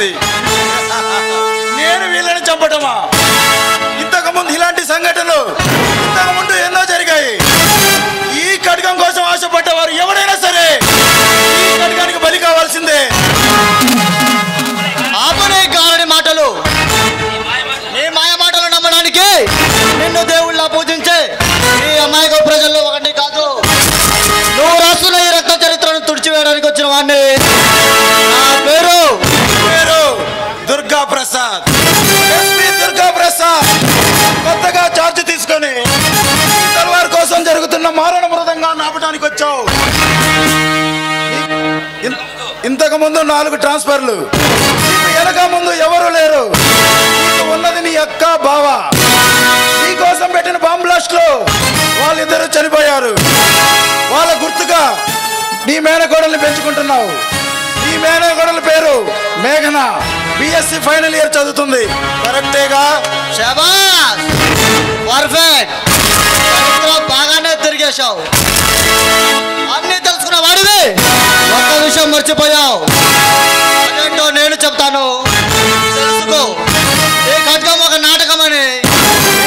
వచ్చింది. నేను వీళ్ళని చంపటమా? ఇంతకుముందు ఇలాంటి సంఘటనలు ఇంతకుముందు ఎన్నో జరిగాయి. ఈ ఖడ్గం కోసం ఆశపడ్డవారు ఎవరైనా సరే ఈ ఖడ్గానికి బలి కావాల్సిందే. ఆపనే కారని మాటలు, నీ మాయ మాటలు నమ్మడానికి నిన్ను దేవుళ్ళ పూజించే ఈ అమాయక ప్రజల్లో ఒకటి కాదు. నువ్వు రాస్తున్న ఈ రక్త చరిత్రను తుడిచివేయడానికి వచ్చిన వాడిని. నా పేరు దుర్గా ప్రసాద్, ఎస్పీ దుర్గా ప్రసాద్. కొత్తగా చార్జ్ తీసుకొని తల్వార్ కోసం జరుగుతున్న మారణ మృదంగాన్ని ఆపడానికి వచ్చావు. ఇంతకు ముందు 4 ట్రాన్స్ఫర్లు, వెనక ముందు ఎవరు లేరు. ఉన్నది నీ అక్క బావ. నీ కోసం పెట్టిన బాంబ్ బ్లాస్ట్ లో వాళ్ళిద్దరూ చనిపోయారు. వాళ్ళ గుర్తుగా నీ మేనకోడల్ని పెంచుకుంటున్నావు. ఈ మేనకోడల పేరు మేఘన, బిఎస్సి ఫైనల్ ఇయర్ చదువుతుంది. కరెక్టేగా? శబాష్, పర్ఫెక్ట్. బాగానే తిరిగేశావు. అన్ని తెలుసుకున్న వాడివి ఒక్క విషయం మర్చిపోయావు. అదేంటో నేను చెప్తాను, తెలుసుకో. ఈ ఖడ్గం ఒక నాటకమని,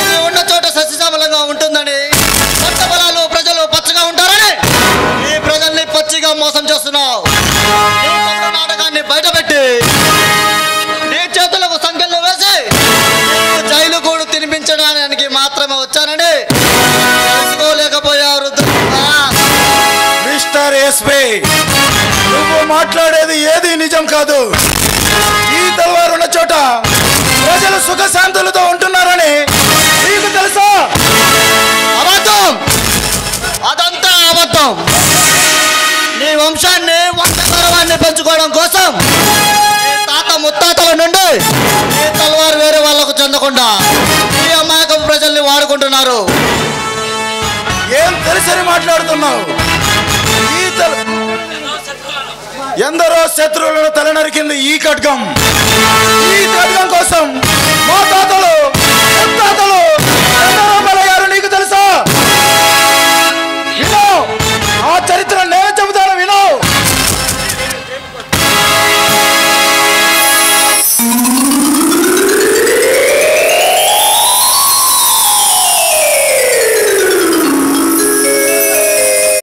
ఇది ఉన్న చోట సస్యశ్యామలంగా ఉంటుందని, పంట పొలాలు ప్రజలు పచ్చగా ఉంటారని ఈ ప్రజల్ని పచ్చిగా మోసం చేస్తున్నావు. ఈ తప్పుడు నాటకాన్ని బయటపెట్టి నీ చేతులకు సంఖ్యలు వేసి జైలు గూడు తినిపించడానికి మాత్రమే వచ్చానని తెలుసుకోలేకపోయారు. మిస్టర్ ఎస్పీ, నువ్వు మాట్లాడేది ఏది నిజం కాదు. ఈ తల్వారు ఉన్న చోట ప్రజలు సుఖశాంతులతో ఉంటున్నారని నీకు తెలుసా? అబద్ధం, అదంతా అబద్ధం. నీ వంశాన్ని, వంశ గౌరవాన్ని పెంచుకోవడం కోసం నీ తాత ముత్తాతల నుండి ఈ తల్వారు వేరే వాళ్లకు చెందకుండా ఈ అమాయక ప్రజల్ని వాడుకుంటున్నారు. ఏం తెలిసని మాట్లాడుతున్నావు? ఎందరో శత్రువులను తలనరికింది ఈ ఖడ్గం. ఈ ఖడ్గం కోసం